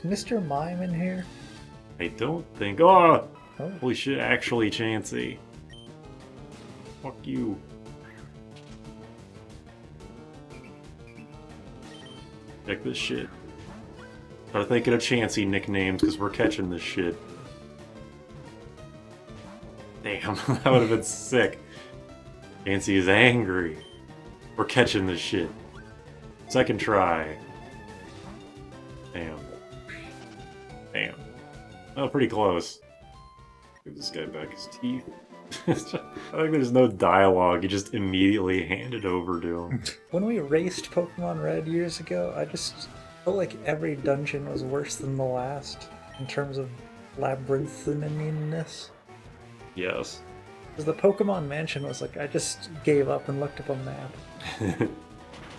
Mr. Mime in here? I don't think. Oh! Oh. Holy shit, actually Chansey. Fuck you. Check this shit. Start thinking of Chansey nicknames, because we're catching this shit. Damn, that would have been sick. Chansey is angry. We're catching this shit. Second try. Damn. Damn. Oh, pretty close. Give this guy back his teeth. I think there's no dialogue, you just immediately hand it over to him. When we raced Pokemon Red years ago, I just felt like every dungeon was worse than the last in terms of labyrinthiness. Yes. Because the Pokemon Mansion was like, I just gave up and looked up a map.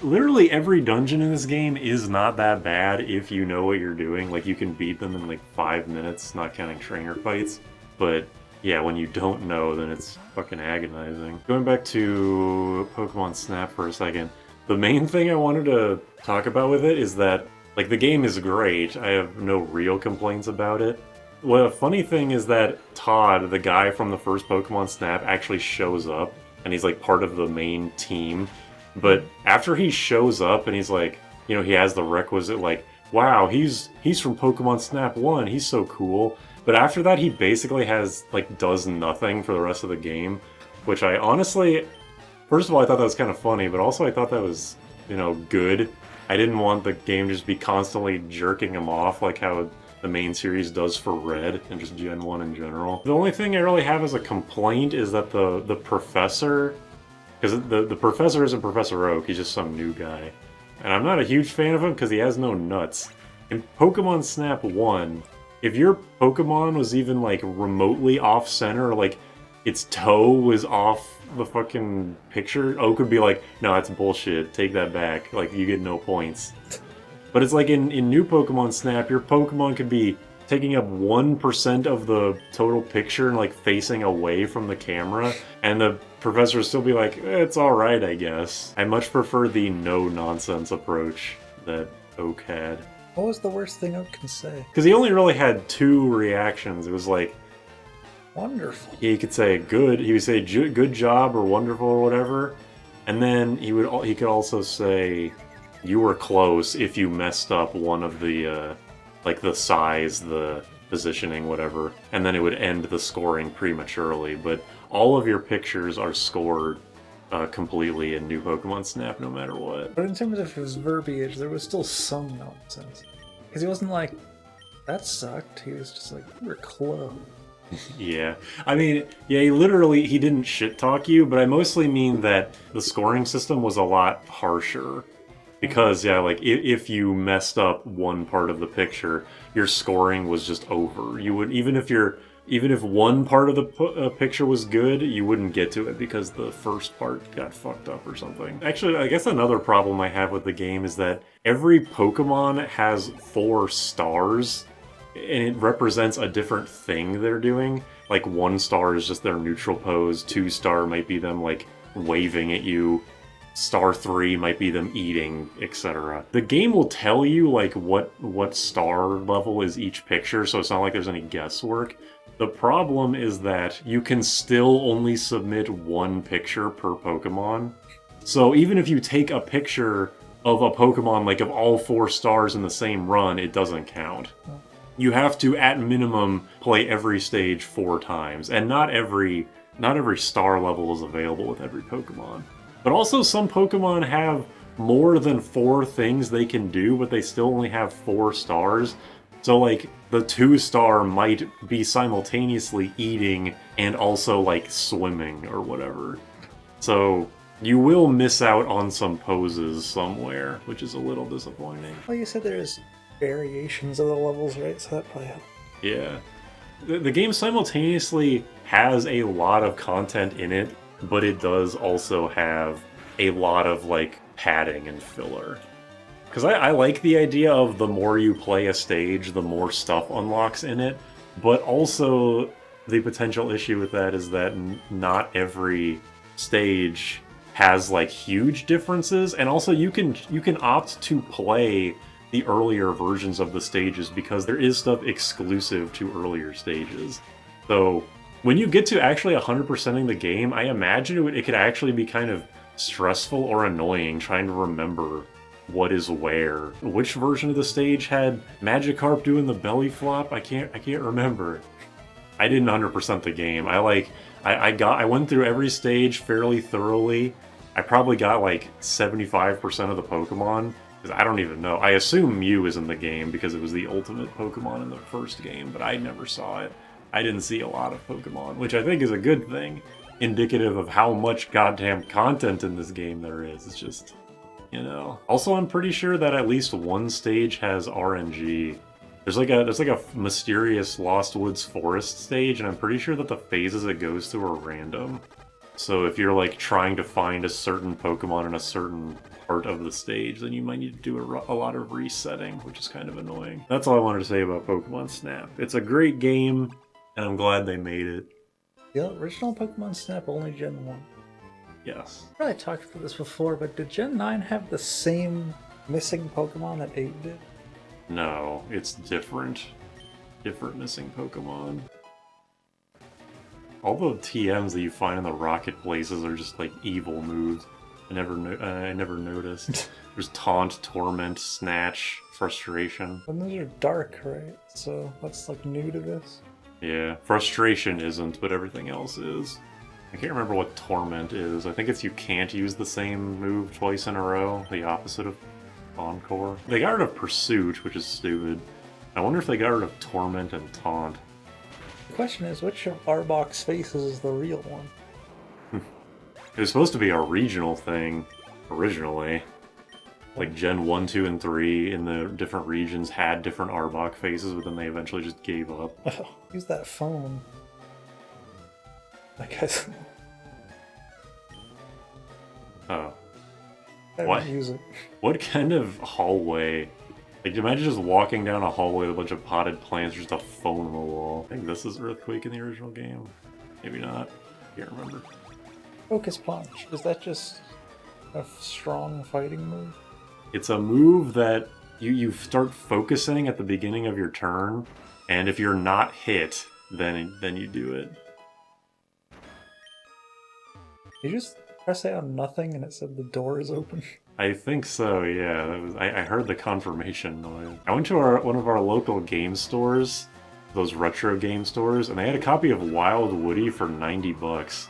Literally every dungeon in this game is not that bad if you know what you're doing. Like, you can beat them in like 5 minutes, not counting trainer fights. But yeah, when you don't know, then it's fucking agonizing. Going back to Pokemon Snap for a second, the main thing I wanted to talk about with it is that, like, the game is great. I have no real complaints about it. Well, the funny thing is that Todd, the guy from the first Pokemon Snap, actually shows up, and he's like part of the main team. But after he shows up and he's like, you know, he has the requisite, like, wow, he's from Pokemon Snap 1, he's so cool. But after that, he basically does nothing for the rest of the game, which I honestly, first of all, I thought that was kind of funny, but also I thought that was, you know, good. I didn't want the game to just be constantly jerking him off like how the main series does for Red and just Gen 1 in general. The only thing I really have as a complaint is that the professor, because the professor isn't Professor Oak, he's just some new guy. And I'm not a huge fan of him because he has no nuts. In Pokemon Snap 1, if your Pokemon was even, like, remotely off-center, like, its toe was off the fucking picture, Oak would be like, no, that's bullshit, take that back, like, you get no points. But it's like in new Pokemon Snap, your Pokemon could be taking up 1% of the total picture and, like, facing away from the camera, and the professor would still be like, it's alright, I guess. I much prefer the no-nonsense approach that Oak had. What was the worst thing Oak can say? Because he only really had 2 reactions. It was like, wonderful. He could say good. He would say good job or wonderful or whatever, and then he could also say you were close if you messed up one of the like the size, the positioning, whatever, and then it would end the scoring prematurely. But all of your pictures are scored completely in new Pokemon Snap, no matter what. But in terms of his verbiage, there was still some nonsense. Because he wasn't like, that sucked. He was just like, you were close. Yeah. I mean, yeah, he didn't shit-talk you, but I mostly mean that the scoring system was a lot harsher. Because, yeah, like, if you messed up one part of the picture, your scoring was just over. You would, even if one part of the picture was good, you wouldn't get to it because the first part got fucked up or something. Actually, I guess another problem I have with the game is that every Pokemon has 4 stars, and it represents a different thing they're doing. Like, 1 star is just their neutral pose, 2 star might be them, like, waving at you, star 3 might be them eating, etc. The game will tell you, like, what star level is each picture, so it's not like there's any guesswork. The problem is that you can still only submit 1 picture per Pokemon. So even if you take a picture of a Pokemon, like, of all 4 stars in the same run, it doesn't count. You have to, at minimum, play every stage 4 times, and not every star level is available with every Pokemon. But also, some Pokemon have more than 4 things they can do, but they still only have 4 stars. So, like, the 2 star might be simultaneously eating and also, like, swimming or whatever. So, you will miss out on some poses somewhere, which is a little disappointing. Well, you said there's variations of the levels, right? So that probably helped. Yeah. The game simultaneously has a lot of content in it, but it does also have a lot of, like, padding and filler. Because I like the idea of the more you play a stage, the more stuff unlocks in it, but also the potential issue with that is that not every stage has, like, huge differences, and also you can opt to play the earlier versions of the stages because there is stuff exclusive to earlier stages. So when you get to actually 100%ing the game, I imagine it could actually be kind of stressful or annoying trying to remember what is where. Which version of the stage had Magikarp doing the belly flop? I can't remember. I didn't 100% the game. I went through every stage fairly thoroughly. I probably got like 75% of the Pokemon. Because I don't even know. I assume Mew is in the game because it was the ultimate Pokemon in the first game, but I never saw it. I didn't see a lot of Pokemon, which I think is a good thing. Indicative of how much goddamn content in this game there is. It's just, you know. Also, I'm pretty sure that at least one stage has RNG. There's like a mysterious Lost Woods Forest stage, and I'm pretty sure that the phases it goes through are random. So if you're like trying to find a certain Pokemon in a certain part of the stage, then you might need to do a lot of resetting, which is kind of annoying. That's all I wanted to say about Pokemon Snap. It's a great game, and I'm glad they made it. The original Pokemon Snap only Gen 1. Yes. I probably talked about this before, but did Gen 9 have the same missing Pokemon that 8 did? No, it's different. Different missing Pokemon. All the TMs that you find in the rocket places are just like evil moves. I never noticed. There's Taunt, Torment, Snatch, Frustration. And those are dark, right? So that's like new to this. Yeah, Frustration isn't, but everything else is. I can't remember what Torment is. I think it's you can't use the same move twice in a row, the opposite of Encore. They got rid of Pursuit, which is stupid. I wonder if they got rid of Torment and Taunt. The question is, which of Arbok's faces is the real one? It was supposed to be a regional thing, originally. Like Gen 1, 2, and 3 in the different regions had different Arbok faces, but then they eventually just gave up. Oh, use that phone. I guess. Oh. I What? don't use it. What kind of hallway? Like, imagine just walking down a hallway with a bunch of potted plants, just a phone on the wall. I think this is Earthquake in the original game. Maybe not. Can't remember. Focus Punch. Is that just a strong fighting move? It's a move that you start focusing at the beginning of your turn, and if you're not hit, then you do it. You just press A on nothing and it said the door is open. I think so, yeah. That was, I heard the confirmation noise. I went to one of our local game stores, those retro game stores, and they had a copy of Wild Woody for 90 bucks.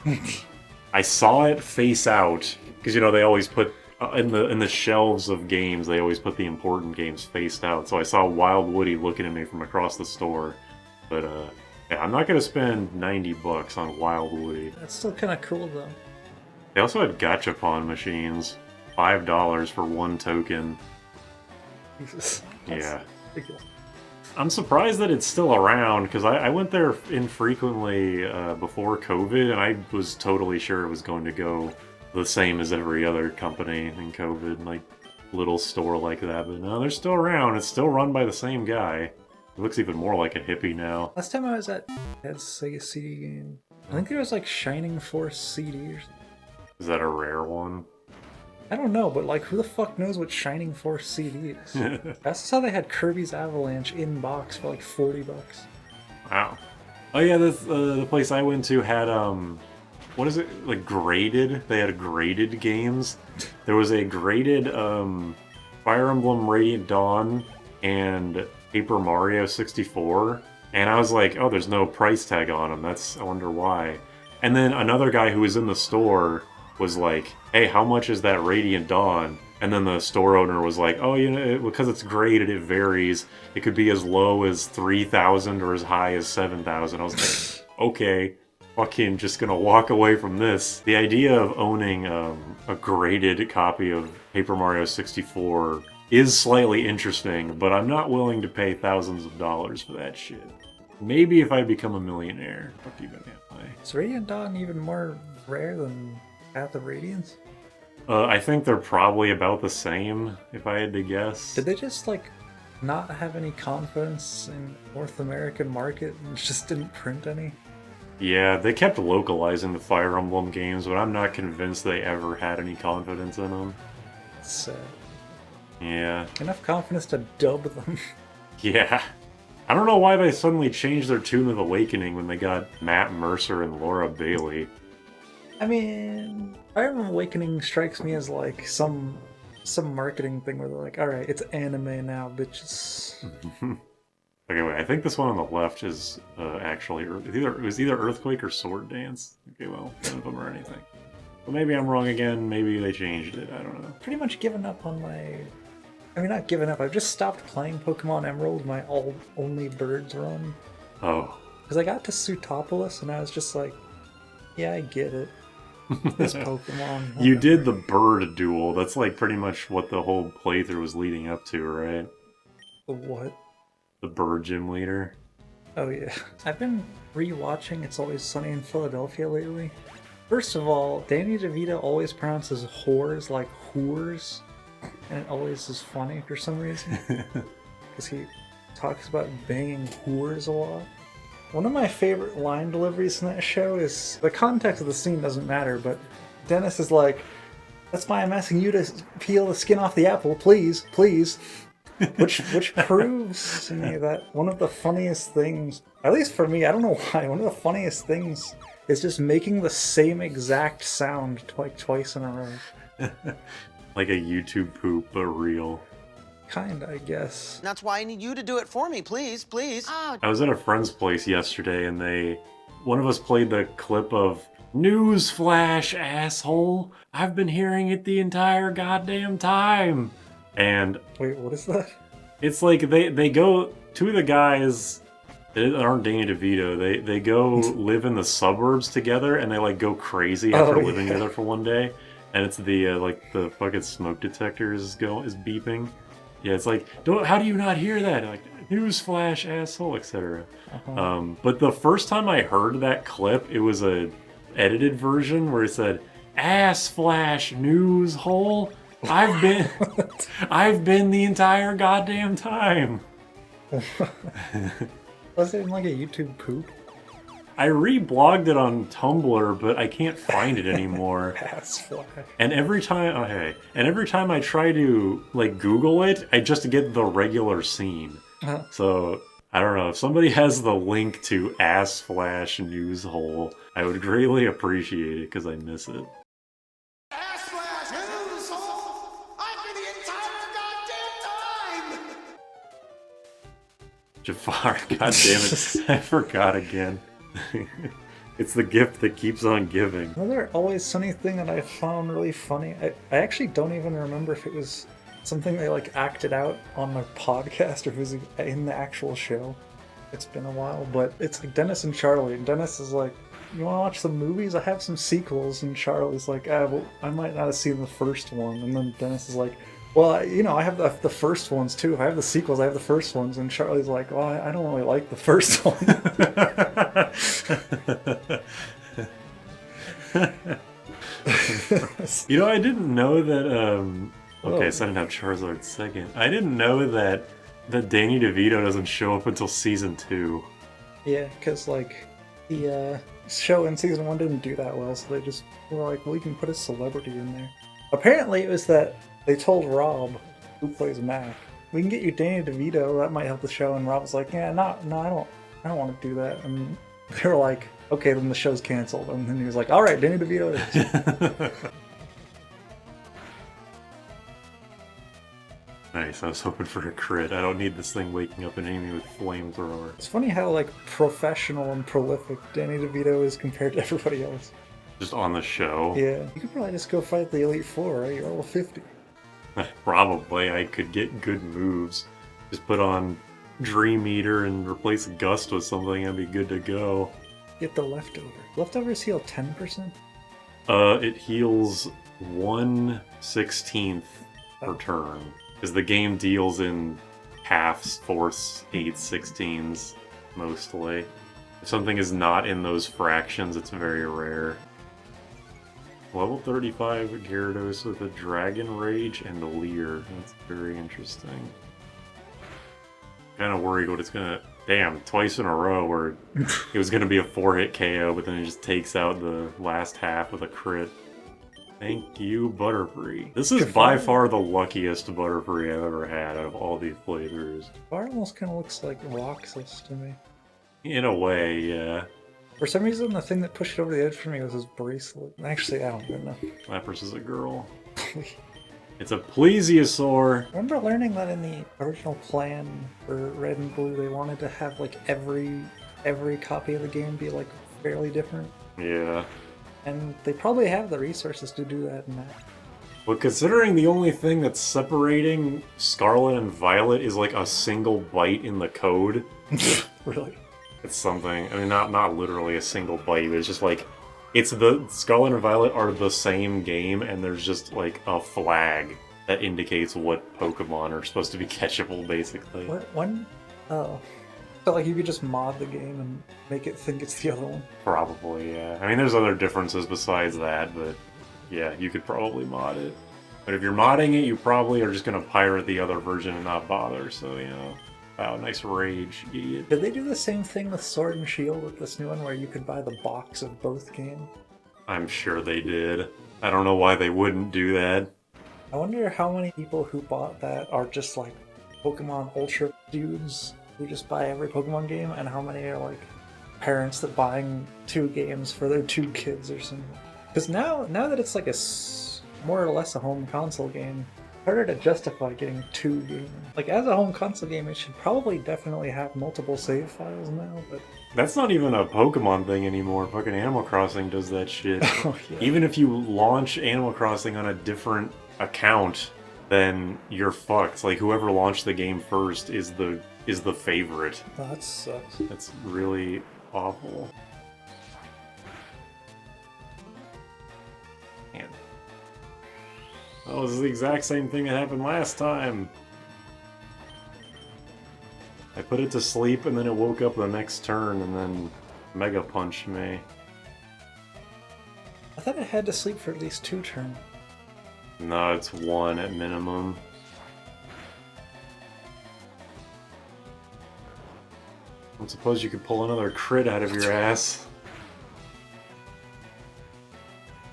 I saw it face out, because, you know, they always put, in the shelves of games, they always put the important games faced out. So I saw Wild Woody looking at me from across the store. But, yeah, I'm not going to spend 90 bucks on Wild Woody. That's still kind of cool, though. They also had gachapon machines. $5 for one token. Jesus. Yeah. Ridiculous. I'm surprised that it's still around, because I went there infrequently before COVID, and I was totally sure it was going to go the same as every other company in COVID, like little store like that. But no, they're still around. It's still run by the same guy. It looks even more like a hippie now. Last time I was at Sega CD game, I think there was like Shining Force CD or something. Is that a rare one? I don't know, but like, who the fuck knows what Shining Force CD is? That's how they had Kirby's Avalanche in box for like 40 bucks. Wow. Oh yeah, the place I went to had, what is it, like graded? They had graded games. There was a graded, Fire Emblem Radiant Dawn and Paper Mario 64. And I was like, oh, there's no price tag on them. I wonder why. And then another guy who was in the store was like, hey, how much is that Radiant Dawn? And then the store owner was like, oh, you know, because it's graded, it varies. It could be as low as 3,000 or as high as 7,000. I was like, okay, fucking just gonna walk away from this. The idea of owning a graded copy of Paper Mario 64 is slightly interesting, but I'm not willing to pay thousands of dollars for that shit. Maybe if I become a millionaire. Fuck you, Is Radiant Dawn even more rare than Path of Radiance? I think they're probably about the same, if I had to guess. Did they just, like, not have any confidence in North American market and just didn't print any? Yeah, they kept localizing the Fire Emblem games, but I'm not convinced they ever had any confidence in them. It's sad. Yeah. Enough confidence to dub them. Yeah. I don't know why they suddenly changed their tune with Awakening when they got Matt Mercer and Laura Bailey. I mean, Fire Emblem Awakening strikes me as like some marketing thing where they're like, all right, it's anime now, bitches. Okay, wait, I think this one on the left is actually it was either Earthquake or Sword Dance. Okay, well, none of them are anything. But maybe I'm wrong again. Maybe they changed it. I don't know. Pretty much given up on my. I mean, not given up. I've just stopped playing Pokemon Emerald, my only birds run. Oh. Because I got to Sutopolis and I was just like, yeah, I get it. This Pokemon. You did the bird duel. That's like pretty much what the whole playthrough was leading up to, right? The what? The bird gym leader. Oh yeah. I've been rewatching It's Always Sunny in Philadelphia lately. First of all, Danny DeVito always pronounces whores like whores. And it always is funny for some reason. Because he talks about banging whores a lot. One of my favorite line deliveries in that show is, the context of the scene doesn't matter, but Dennis is like, that's why I'm asking you to peel the skin off the apple, please, please. Which proves to me that one of the funniest things, at least for me, I don't know why, one of the funniest things is just making the same exact sound like twice in a row. Like a YouTube poop, but real. Kinda, I guess. That's why I need you to do it for me, please, please. Oh, I was at a friend's place yesterday and one of us played the clip of "Newsflash, asshole! I've been hearing it the entire goddamn time!" And Wait, what is that? it's like they go, two of the guys that aren't Danny DeVito, they go live in the suburbs together and they like go crazy after living together for one day. And it's the like the fucking smoke detector is beeping. Yeah, it's like, how do you not hear that? Like, newsflash, asshole, etc. But the first time I heard that clip, it was a edited version where it said, "Ass flash, news hole. I've been the entire goddamn time." Was it in like a YouTube poop? I reblogged it on Tumblr, but I can't find it anymore. Ass flash. And every time, I try to like Google it, I just get the regular scene. So I don't know if somebody has the link to Ass Flash News Hole, I would greatly appreciate it because I miss it. Ass flash, news hole! I've been the entire goddamn time! Jafar, goddammit, I forgot again. It's the gift that keeps on giving. Another Always Sunny thing that I found really funny, I actually don't even remember if it was something they like acted out on a podcast or if it was in the actual show. It's been a while, but it's like Dennis and Charlie, and Dennis is like, you want to watch some movies? I have some sequels, and Charlie's like, well, I might not have seen the first one, and then Dennis is like, well, I have the first ones too. If I have the sequels, I have the first ones. And Charlie's like, well, I don't really like the first one. I didn't know that, okay, so I didn't have Charizard second. I didn't know that Danny DeVito doesn't show up until season 2. Yeah, because like the show in season 1 didn't do that well, so they just were like, well, we can put a celebrity in there. Apparently it was that they told Rob, who plays Mac, we can get you Danny DeVito, that might help the show, and Rob was like, yeah, no, I don't want to do that. And they were like, okay, then the show's canceled. And then he was like, all right, Danny DeVito it is. Nice, I was hoping for a crit. I don't need this thing waking up and hitting me with flamethrower. It's funny how like professional and prolific Danny DeVito is compared to everybody else. Just on the show? Yeah. You could probably just go fight the Elite Four, right? You're level 50. Probably. I could get good moves. Just put on Dream Eater and replace Gust with something, I'd be good to go. Get the Leftover. Leftovers heal 10%? It heals 1/16 per turn. Because the game deals in halves, fourths, eighths, sixteens, mostly. If something is not in those fractions, it's very rare. Level 35 Gyarados with a Dragon Rage and a Leer. That's very interesting. Kind of worried what it's gonna... Damn, twice in a row where it was gonna be a 4-hit KO, but then it just takes out the last half with a crit. Thank you, Butterfree. This is by far the luckiest Butterfree I've ever had out of all these playthroughs. Fire almost kind of looks like Roxas to me. In a way, yeah. For some reason, the thing that pushed it over the edge for me was his bracelet. Actually, I don't even know. Lapras is a girl. It's a plesiosaur. I remember learning that in the original plan for Red and Blue, they wanted to have like every copy of the game be like fairly different. Yeah. And they probably have the resources to do that in that. But considering the only thing that's separating Scarlet and Violet is like a single byte in the code, Really? it's something. I mean, not literally a single byte, but it's just like, it's the Scarlet and Violet are the same game, and there's just like a flag that indicates what Pokemon are supposed to be catchable, basically. What one? Oh, so like you could just mod the game and make it think it's the other one. Probably, yeah. I mean, there's other differences besides that, but yeah, you could probably mod it. But if you're modding it, you probably are just gonna pirate the other version and not bother. So you know, wow, nice rage, idiot. Did they do the same thing with Sword and Shield with this new one, where you could buy the box of both games? I'm sure they did. I don't know why they wouldn't do that. I wonder how many people who bought that are just like Pokemon Ultra dudes who just buy every Pokemon game, and how many are like parents that buying 2 games for their 2 kids or something. Because now that it's like more or less a home console game, it's harder to justify getting 2 games. Like as a home console game, it should probably definitely have multiple save files now, but That's not even a Pokemon thing anymore. Fucking Animal Crossing does that shit. oh, yeah. Even if you launch Animal Crossing on a different account, then you're fucked. Like whoever launched the game first is the favorite. Oh, that sucks. That's really awful. Man. Oh, this is the exact same thing that happened last time. I put it to sleep and then it woke up the next turn and then Mega Punched me. I thought it had to sleep for at least 2 turns. No, it's 1 at minimum. I suppose you could pull another crit out of your ass.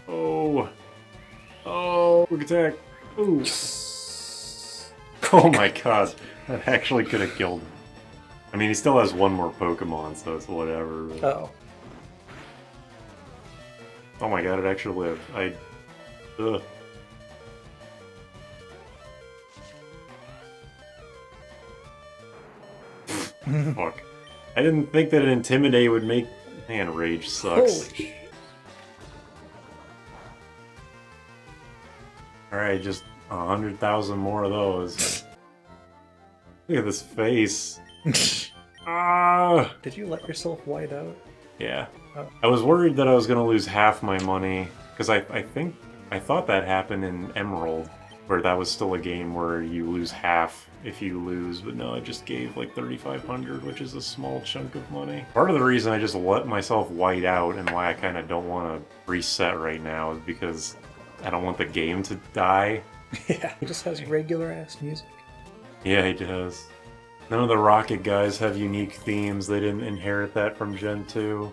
Oh. Oh, quick attack. Ooh. Oh my god. That actually could have killed him. I mean, he still has 1 more Pokemon, so it's whatever. But... Oh. Oh my god, it actually lived. Ugh. Fuck. I didn't think that an Intimidate would make... Man, Rage sucks. Holy sh- Alright, just 100,000 more of those. Look at this face. Ah! Did you let yourself white out? Yeah. Oh. I was worried that I was gonna lose half my money, because I thought that happened in Emerald, where that was still a game where you lose half if you lose, but no, it just gave like 3,500, which is a small chunk of money. Part of the reason I just let myself white out and why I kind of don't want to reset right now is because I don't want the game to die. Yeah, he just has regular ass music. Yeah, he does. None of the Rocket guys have unique themes. They didn't inherit that from Gen 2.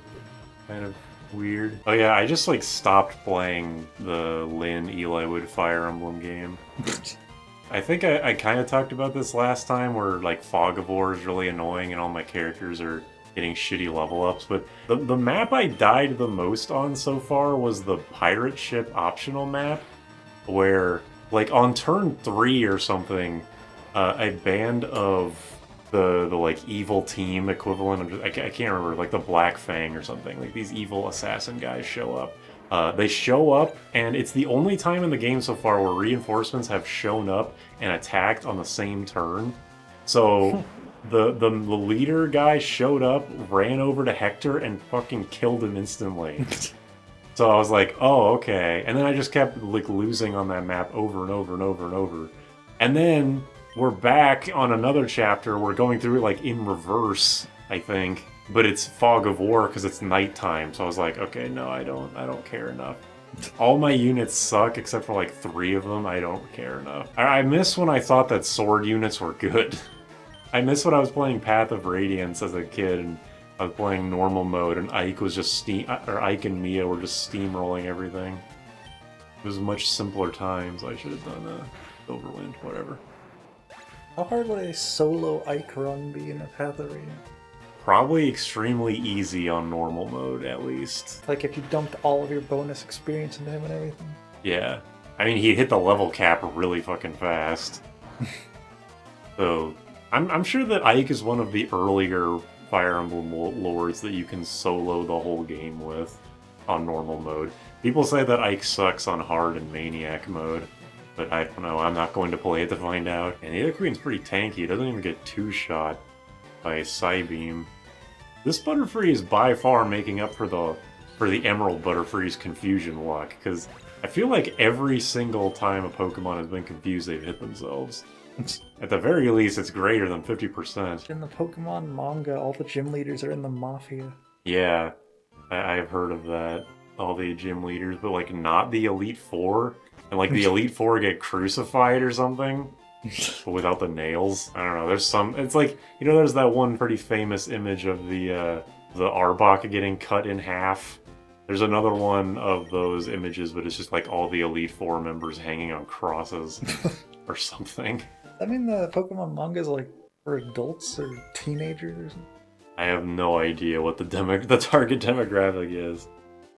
Kind of weird. Oh yeah, I just like stopped playing the Lynn Eliwood Fire Emblem game. I think I kind of talked about this last time, where like Fog of War is really annoying and all my characters are getting shitty level ups, but the map I died the most on so far was the pirate ship optional map, where like on turn 3 or something, a band of the like evil team equivalent of, I can't remember, like the Black Fang or something, like these evil assassin guys show up. They show up, and it's the only time in the game so far where reinforcements have shown up and attacked on the same turn. So the leader guy showed up, ran over to Hector, and fucking killed him instantly. So I was like, oh, okay. And then I just kept like losing on that map over and over and over and over. And then we're back on another chapter. We're going through it like in reverse, I think. But it's Fog of War because it's nighttime. So I was like, okay, no, I don't care enough. All my units suck except for like 3 of them. I don't care enough. I miss when I thought that sword units were good. I miss when I was playing Path of Radiance as a kid and I was playing normal mode and Ike was just Ike and Mia were just steamrolling everything. It was much simpler times. I should have done Overwind, whatever. How hard would a solo Ike run be in a Path of Radiant? Probably extremely easy on normal mode, at least. Like if you dumped all of your bonus experience into him and everything? Yeah. I mean, he hit the level cap really fucking fast. So, I'm sure that Ike is one of the earlier Fire Emblem lords that you can solo the whole game with on normal mode. People say that Ike sucks on hard and maniac mode, but I don't know, I'm not going to play it to find out. And the other Queen's pretty tanky, it doesn't even get two-shot by a Psybeam. This Butterfree is by far making up for the Emerald Butterfree's confusion luck, because I feel like every single time a Pokemon has been confused, they've hit themselves. At the very least, it's greater than 50%. In the Pokemon manga, all the gym leaders are in the Mafia. Yeah, I've heard of that. All the gym leaders, but like not the Elite Four. And like the Elite Four get crucified or something. But without the nails. I don't know, there's some... It's like, you know, there's that one pretty famous image of the Arbok getting cut in half. There's another one of those images, but it's just like all the Elite Four members hanging on crosses or something. I mean, the Pokemon manga is like for adults or teenagers or something. I have no idea what the target demographic is.